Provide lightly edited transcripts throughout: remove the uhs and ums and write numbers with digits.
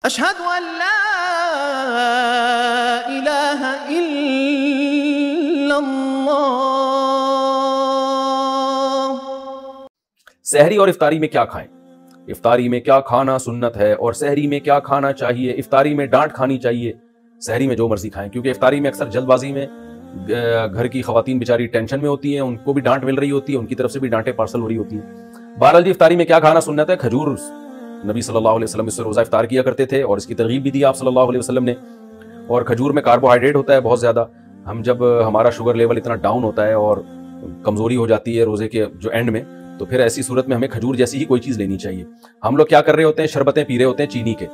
اشہد ان لا الہ الا اللہ۔ سحری اور افطاری میں کیا کھائیں؟ افطاری میں کیا کھانا سنت ہے اور سحری میں کیا کھانا چاہیے؟ افطاری میں ڈانٹ کھانی چاہیے، سحری میں جو مرضی کھائیں، کیونکہ افطاری میں اکثر جلد بازی میں گھر کی خواتین بیچاری ٹینشن میں ہوتی ہیں، ان کو بھی ڈانٹ مل رہی ہوتی ہے، ان کی طرف سے بھی ڈانٹیں پارسل ہو رہی ہوتی ہیں۔ بہرحال جی افطاری میں کیا کھانا سنت ہے؟ کھجور، نبی صلی اللہ علیہ وسلم اس سے روزہ افطار کیا کرتے تھے اور اس کی ترغیب بھی دی آپ صلی اللہ علیہ وسلم نے۔ اور کھجور میں کاربوہائیڈریٹ ہوتا ہے بہت زیادہ، ہم جب ہمارا شوگر لیول اتنا ڈاؤن ہوتا ہے اور کمزوری ہو جاتی ہے روزے کے جو اینڈ میں، تو پھر ایسی صورت میں ہمیں کھجور جیسی ہی کوئی چیز لینی چاہیے۔ ہم لوگ کیا کر رہے ہوتے ہیں، شربتیں پی رہے ہوتے ہیں چینی کے،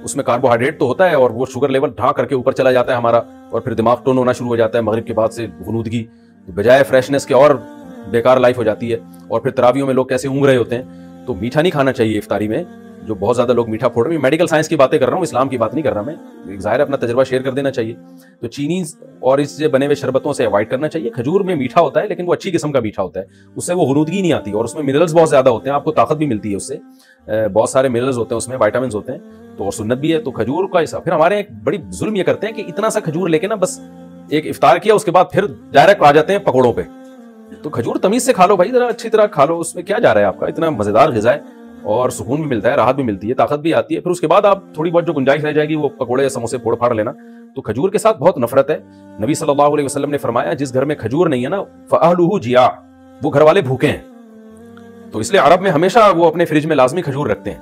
اس میں کاربوہائیڈریٹ تو ہوتا ہے اور وہ شوگر لیول ڈھا کر کے اوپر چلا جاتا ہے ہمارا، اور پھر دماغ ٹون ہونا شروع ہو جاتا ہے مغرب کے بعد سے، غنودگی بجائے فریشنس کے اور بیکار لائف ہو جاتی ہے، اور پھر تراویحوں میں لوگ کیسے اونگ رہے ہوتے ہیں۔ تو میٹھا نہیں کھانا چاہیے افطاری میں، جو بہت زیادہ لوگ میٹھا پھوڑ رہے ہیں۔ میڈیکل سائنس کی باتیں کر رہا ہوں، اسلام کی بات نہیں کر رہا میں، ظاہر اپنا تجربہ شیئر کر دینا چاہیے۔ تو چینی اور اس سے بنے ہوئے شربتوں سے اوائڈ کرنا چاہیے۔ کھجور میں میٹھا ہوتا ہے لیکن وہ اچھی قسم کا میٹھا ہوتا ہے، اس سے وہ غنودگی نہیں آتی اور اس میں منرلز بہت زیادہ ہوتے ہیں، آپ کو طاقت بھی ملتی ہے اس سے، بہت سارے منرلز ہوتے ہیں اس میں، وائٹامنز ہوتے ہیں، تو اور سنت بھی ہے۔ تو کھجور کا حصہ، پھر ہمارے ایک بڑی ظلم یہ کرتے ہیں کہ اتنا سا کھجور لے کے نا بس ایک افطار کیا، اس کے بعد پھر ڈائریکٹ آ جاتے ہیں پکوڑوں پہ۔ تو کھجور تمیز سے کھا لو بھائی، ذرا اچھی طرح کھا لو، اس میں کیا جا رہا ہے آپ کا، اتنا مزیدار غذا ہے اور سکون بھی ملتا ہے، راحت بھی ملتی ہے، طاقت بھی آتی ہے۔ پھر اس کے بعد آپ تھوڑی بہت جو گنجائش رہ جائے گی وہ پکوڑے یا سموسے پھوڑ پھاڑ لینا۔ تو کھجور کے ساتھ بہت نفرت ہے۔ نبی صلی اللہ علیہ وسلم نے فرمایا جس گھر میں کھجور نہیں ہے نا فَأَهْلُهُ جِيَاعٌ، وہ گھر والے بھوکے ہیں۔ تو اس لیے عرب میں ہمیشہ وہ اپنے فریج میں لازمی کھجور رکھتے ہیں،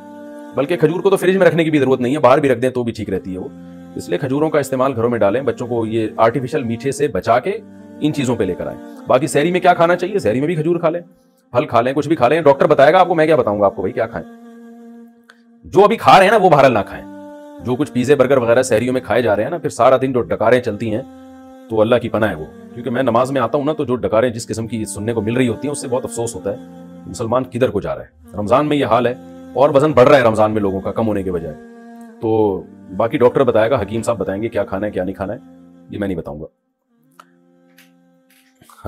بلکہ کھجور کو تو فریج میں رکھنے کی بھی ضرورت نہیں ہے، باہر بھی رکھ دیں تو بھی ٹھیک رہتی ہے وہ۔ اس لیے کھجوروں کا استعمال گھروں میں ڈالیں، بچوں کو یہ آرٹیفیشل میٹھے سے بچا کے ان چیزوں پہ لے کر آئیں۔ باقی سحری میں کیا کھانا چاہیے؟ سحری میں بھی کھجور کھا لیں، پھل کھا لیں، کچھ بھی کھا لیں، ڈاکٹر بتائے گا آپ کو، میں کیا بتاؤں گا آپ کو بھائی کیا کھائیں۔ جو ابھی کھا رہے ہیں نا وہ بہرحال نہ کھائیں، جو کچھ پیزے برگر وغیرہ سحریوں میں کھائے جا رہے ہیں نا، پھر سارا دن جو ڈکاریں چلتی ہیں تو اللہ کی پناہ ہے وہ، کیونکہ میں نماز میں آتا ہوں نا تو جو ڈکاریں جس قسم کی سننے کو مل رہی ہوتی ہیں اس سے بہت افسوس ہوتا ہے، مسلمان کدھر کو جا رہا ہے۔ رمضان میں یہ حال ہے اور وزن بڑھ رہا ہے رمضان میں لوگوں کا کم ہونے کے بجائے۔ تو باقی ڈاکٹر بتائے گا، حکیم صاحب بتائیں گے کیا کھانا ہے کیا نہیں کھانا ہے، یہ میں نہیں بتاؤں گا۔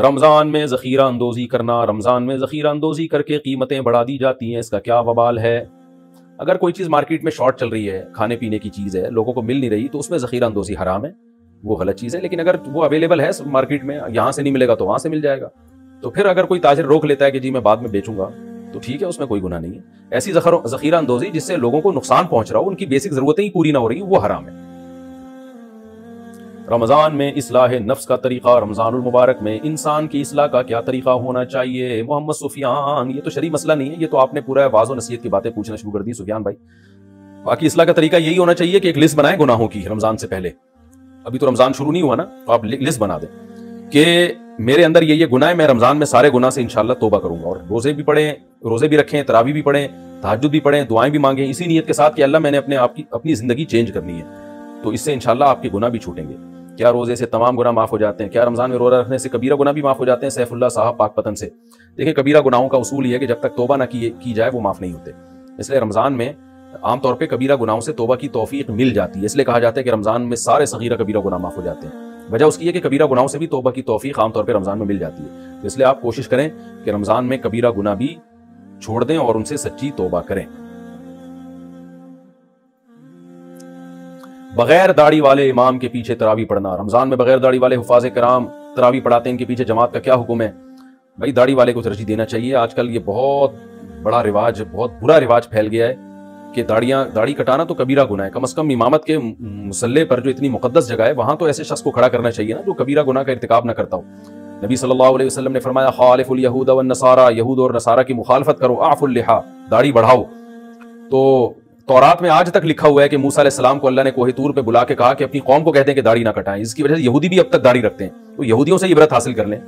رمضان میں ذخیرہ اندوزی کرنا، رمضان میں ذخیرہ اندوزی کر کے قیمتیں بڑھا دی جاتی ہیں، اس کا کیا وبال ہے؟ اگر کوئی چیز مارکیٹ میں شارٹ چل رہی ہے، کھانے پینے کی چیز ہے، لوگوں کو مل نہیں رہی، تو اس میں ذخیرہ اندوزی حرام ہے، وہ غلط چیز ہے۔ لیکن اگر وہ اویلیبل ہے مارکیٹ میں، یہاں سے نہیں ملے گا تو وہاں سے مل جائے گا، تو پھر اگر کوئی تاجر روک لیتا ہے کہ جی میں بعد میں بیچوں گا تو ٹھیک ہے، اس میں کوئی گناہ نہیں ہے۔ ایسی ذخیرہ اندوزی جس سے لوگوں کو نقصان پہنچ رہا ہو، ان کی بیسک ضرورتیں ہی پوری نہ ہو رہی، وہ حرام ہے۔ رمضان میں اصلاح نفس کا طریقہ، رمضان المبارک میں انسان کی اصلاح کا کیا طریقہ ہونا چاہیے؟ محمد سفیان، یہ تو شرعی مسئلہ نہیں ہے، یہ تو آپ نے پورا واعظ و نصیحت کی باتیں پوچھنا شروع کر دی سفیان بھائی۔ باقی اصلاح کا طریقہ یہی ہونا چاہیے کہ ایک لسٹ بنائیں گناہوں کی رمضان سے پہلے، ابھی تو رمضان شروع نہیں ہوا نا، تو آپ لسٹ بنا دیں کہ میرے اندر یہ گناہ ہے، میں رمضان میں سارے گناہ سے انشاءاللہ توبہ کروں گا، اور روزے بھی پڑھیں، روزے بھی رکھیں، تراویح بھی پڑھیں، تہجد بھی پڑھیں، دعائیں بھی مانگیں، اسی نیت کے ساتھ کہ اللہ میں نے اپنی زندگی چینج کرنی ہے، تو اس سے انشاءاللہ آپ کے گناہ بھی چھوٹیں گے۔ کیا روزے سے تمام گناہ معاف ہو جاتے ہیں؟ کیا رمضان میں روزہ رکھنے سے کبیرہ گناہ بھی معاف ہو جاتے ہیں؟ سیف اللہ صاحب پاک پتن سے دیکھیں، کبیرہ گناہوں کا اصول یہ ہے کہ جب تک توبہ نہ کی جائے وہ معاف نہیں ہوتے، اس لیے رمضان میں عام طور پہ کبیرہ گناہوں سے توبہ کی توفیق مل جاتی ہے، اس لیے کہا جاتا ہے کہ رمضان میں سارے صغیرہ کبیرہ گناہ معاف ہو جاتے ہیں۔ وجہ اس کی ہے کہ کبیرہ گناہوں سے بھی توبہ کی توفیق عام طور پہ رمضان میں مل جاتی ہے، تو اس لیے آپ کوشش کریں کہ رمضان میں کبیرہ گناہ بھی چھوڑ دیں اور ان سے سچی توبہ کریں۔ بغیر داڑھی والے امام کے پیچھے تراویح پڑھنا، رمضان میں بغیر داڑھی والے حفاظ کرام تراویح پڑھاتے ہیں، ان کے پیچھے جماعت کا کیا حکم ہے؟ بھائی داڑھی والے کو ترجیح دینا چاہیے۔ آج کل یہ بہت بڑا رواج، بہت برا رواج پھیل گیا ہے کہ داڑھی کٹانا تو کبیرہ گناہ ہے، کم از کم امامت کے مصلی پر جو اتنی مقدس جگہ ہے وہاں تو ایسے شخص کو کھڑا کرنا چاہیے نا جو کبیرہ گناہ کا ارتکاب نہ کرتا ہو۔ نبی صلی اللہ علیہ وسلم نے فرمایا خالف الیہود والنصارى، یہود اور نصارہ کی مخالفت کرو، اعفوا اللحیٰ، داڑھی بڑھاؤ۔ تو تورات میں آج تک لکھا ہوا ہے کہ موسیٰ علیہ السلام کو اللہ نے کوہ طور پہ بلا کے کہا کہ اپنی قوم کو کہتے ہیں کہ داڑھی نہ کٹائیں، اس کی وجہ سے یہودی بھی اب تک داڑھی رکھتے ہیں، تو یہودیوں سے عبرت حاصل کر لیں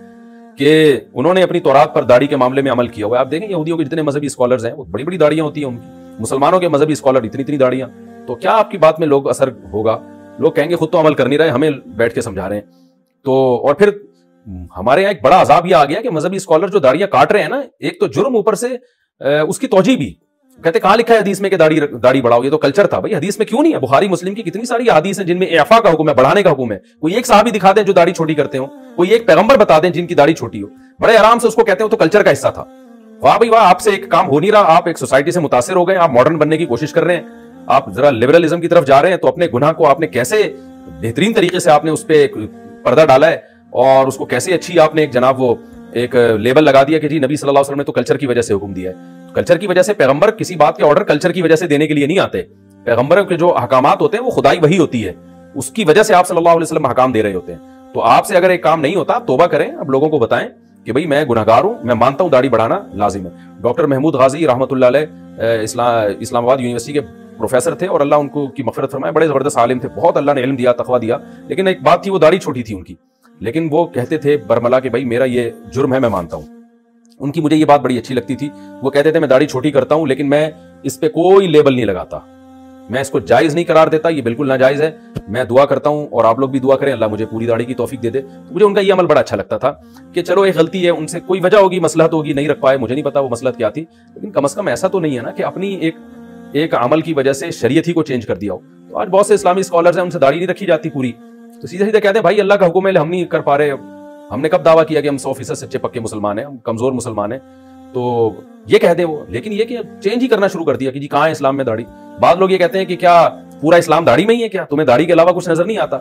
کہ انہوں نے اپنی تورات پر داڑھی کے معاملے میں عمل کیا ہوا ہے۔ آپ دیکھیں یہودیوں کے جتنے مذہبی اسکالرز ہیں وہ بڑی بڑی داڑیاں ہوتی ہیں ان کی، مسلمانوں کے مذہبی اسکالر اتنی داڑیاں، تو کیا آپ کی بات میں لوگ اثر ہوگا؟ لوگ کہیں گے خود تو عمل کر نہیں رہے، ہمیں بیٹھ کے سمجھا رہے ہیں۔ تو اور پھر ہمارے یہاں ایک بڑا عذاب یہ آ گیا کہ مذہبی اسکالر جو داڑیاں کاٹ رہے ہیں نا، ایک تو جرم، اوپر سے اس کی توجیہ بھی، کہتے کہاں لکھا ہے حدیث میں کہ داڑھی بڑھاؤ؟ یہ تو کلچر تھا بھائی، حدیث میں کیوں نہیں ہے؟ بخاری مسلم کی کتنی ساری حدیث ہیں جن میں اعفاء کا حکم ہے، بڑھانے کا حکم ہے۔ کوئی ایک صحابی دکھا دیں جو داڑھی چھوٹی کرتے ہوں، کوئی ایک پیغمبر بتا دیں جن کی داڑھی چھوٹی ہو، بڑے آرام سے اس کو کہتے ہیں تو کلچر کا حصہ تھا۔ واہ بھائی واہ، آپ سے ایک کام ہو نہیں رہا، آپ ایک سوسائٹی سے متاثر ہو گئے، آپ ماڈرن بننے کی کوشش کر رہے ہیں، آپ ذرا لبرلزم کی طرف جا رہے ہیں تو اپنے گناہ کو آپ نے کیسے بہترین طریقے سے آپ نے اس پہ پردہ ڈالا ہے اور اس کو کیسے اچھی آپ نے ایک جناب وہ ایک لیبل لگا دیا کہ جی نبی صلی اللہ علیہ وسلم نے تو کلچر کی وجہ سے حکم دیا ہے. کلچر کی وجہ سے پیغمبر کسی بات کے آرڈر کلچر کی وجہ سے دینے کے لیے نہیں آتے. پیغمبر کے جو احکامات ہوتے ہیں وہ خدائی وحی ہوتی ہے, اس کی وجہ سے آپ صلی اللہ علیہ وسلم احکام دے رہے ہوتے ہیں. تو آپ سے اگر ایک کام نہیں ہوتا آپ توبہ کریں, اب لوگوں کو بتائیں کہ بھئی میں گناہگار ہوں, میں مانتا ہوں داڑھی بڑھانا لازم ہے. ڈاکٹر محمود غازی رحمۃ اللہ علیہ اسلام آباد یونیورسٹی کے پروفیسر تھے اور اللہ ان کو کی مغفرت فرمائے, بڑے زبردست عالم تھے, بہت اللہ نے علم دیا, تقویٰ دیا. لیکن ایک بات تھی, وہ داڑھی چھوٹی تھی ان کی, لیکن وہ کہتے تھے برملا کہ بھائی میرا یہ جرم ہے, میں مانتا ہوں. ان کی مجھے یہ بات بڑی اچھی لگتی تھی. وہ کہتے تھے میں داڑھی چھوٹی کرتا ہوں لیکن میں اس پہ کوئی لیبل نہیں لگاتا, میں اس کو جائز نہیں قرار دیتا, یہ بالکل ناجائز ہے. میں دعا کرتا ہوں اور آپ لوگ بھی دعا کریں اللہ مجھے پوری داڑھی کی توفیق دے دے. تو مجھے ان کا یہ عمل بڑا اچھا لگتا تھا کہ چلو ایک غلطی ہے, ان سے کوئی وجہ ہوگی, مصلحت ہوگی, نہیں رکھ پائے, مجھے نہیں پتا وہ مصلحت کیا تھی, لیکن کم از کم ایسا تو نہیں ہے نا کہ اپنی ایک عمل کی وجہ سے شریعت ہی کو چینج کر دیا ہو. تو آج بہت سے اسلامی اسکالرز ہیں, ان سے داڑھی نہیں رکھی جاتی پوری, تو سیدھے سیدھے کہتے ہیں بھائی اللہ کا حکم ہے, ہم نہیں کر پا رہے, ہم نے کب دعویٰ کیا کہ ہم 100% سچے پکے مسلمان ہیں, ہم کمزور مسلمان ہیں. تو یہ کہہ دیں وہ, لیکن یہ کہ چینج ہی کرنا شروع کر دیا کہ جی کہاں ہے اسلام میں داڑھی. بعض لوگ یہ کہتے ہیں کہ کیا پورا اسلام داڑھی میں ہی ہے, کیا تمہیں داڑھی کے علاوہ کچھ نظر نہیں آتا؟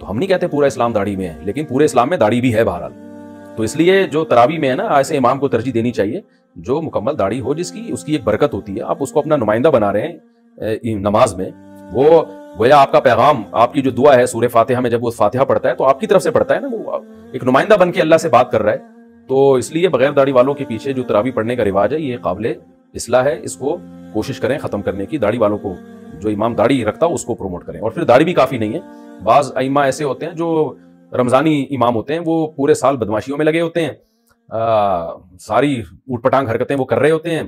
تو ہم نہیں کہتے پورا اسلام داڑھی میں ہے, لیکن پورے اسلام میں داڑھی بھی ہے بہرحال. تو اس لیے جو تراویح میں ہے نا, ایسے امام کو ترجیح دینی چاہیے جو مکمل داڑھی ہو, جس کی اس کی ایک برکت ہوتی ہے. آپ اس کو اپنا نمائندہ بنا رہے ہیں نماز میں, وہ گویا آپ کا پیغام, آپ کی جو دعا ہے سورہ فاتحہ میں جب وہ فاتحہ پڑھتا ہے تو آپ کی طرف سے پڑھتا ہے نا, وہ ایک نمائندہ بن کے اللہ سے بات کر رہا ہے. تو اس لیے بغیر داڑھی والوں کے پیچھے جو تراویح پڑھنے کا رواج ہے یہ قابل اصلاح ہے, اس کو کوشش کریں ختم کرنے کی. داڑھی والوں کو, جو امام داڑھی رکھتا ہو اس کو پروموٹ کریں. اور پھر داڑھی بھی کافی نہیں ہے, بعض ائمہ ایسے ہوتے ہیں جو رمضانی امام ہوتے ہیں, وہ پورے سال بدماشیوں میں لگے ہوتے ہیں, ساری اوٹ پٹانگ حرکتیں وہ کر رہے ہوتے ہیں,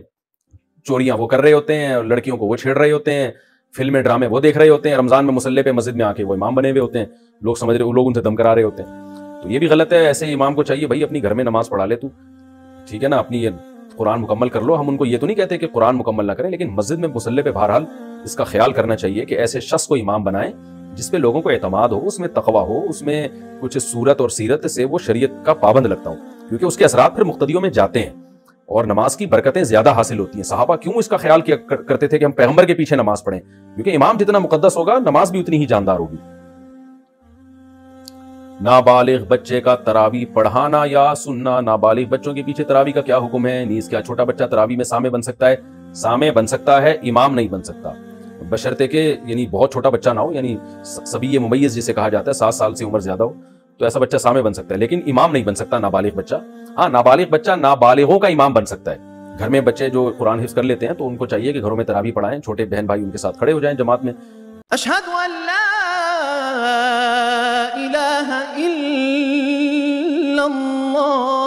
چوریاں وہ کر رہے ہوتے ہیں, لڑکیوں کو وہ چھیڑ رہے ہوتے ہیں, فلمیں ڈرامے وہ دیکھ رہے ہوتے ہیں, رمضان میں مصلی پہ مسجد میں آ کے وہ امام بنے ہوئے ہوتے ہیں, لوگ سمجھ رہے, لوگ ان سے دم کرا رہے ہوتے ہیں. تو یہ بھی غلط ہے. ایسے امام کو چاہیے بھائی اپنی گھر میں نماز پڑھا لے تو, ٹھیک ہے نا, اپنی قرآن مکمل کر لو. ہم ان کو یہ تو نہیں کہتے کہ قرآن مکمل نہ کریں, لیکن مسجد میں مصلی پہ بہرحال اس کا خیال کرنا چاہیے کہ ایسے شخص کو امام بنائیں جس پہ لوگوں کو اعتماد ہو, اس میں تقویٰ ہو, اس میں کچھ صورت اور سیرت سے وہ شریعت کا پابند لگتا ہو, کیونکہ اس کے اثرات پھر مقتدیوں میں جاتے ہیں اور نماز کی برکتیں زیادہ حاصل ہوتی ہیں. صحابہ کیوں اس کا خیال کیا کرتے تھے کہ ہم پیغمبر کے پیچھے نماز پڑھیں, کیونکہ امام جتنا مقدس ہوگا نماز بھی اتنی ہی جاندار ہوگی. نابالغ بچے کا تراویح پڑھانا یا سننا, نابالغ بچوں کے پیچھے تراویح کا کیا حکم ہے؟ نیز کیا چھوٹا بچہ تراویح میں سامع بن سکتا ہے؟ سامع بن سکتا ہے, امام نہیں بن سکتا, بشرطے کہ یعنی بہت چھوٹا بچہ نہ ہو, یعنی صبی ممیز جسے کہا جاتا ہے, 7 سال سے عمر زیادہ ہو, تو ایسا بچہ سامع بن سکتا ہے, لیکن امام نہیں بن سکتا نابالغ بچہ. ہاں نابالغ بچہ نابالغوں کا امام بن سکتا ہے. گھر میں بچے جو قرآن حفظ کر لیتے ہیں تو ان کو چاہیے کہ گھروں میں تراویح پڑھائیں, چھوٹے بہن بھائی ان کے ساتھ کھڑے ہو جائیں جماعت میں. اشہد ان لا الہ الا اللہ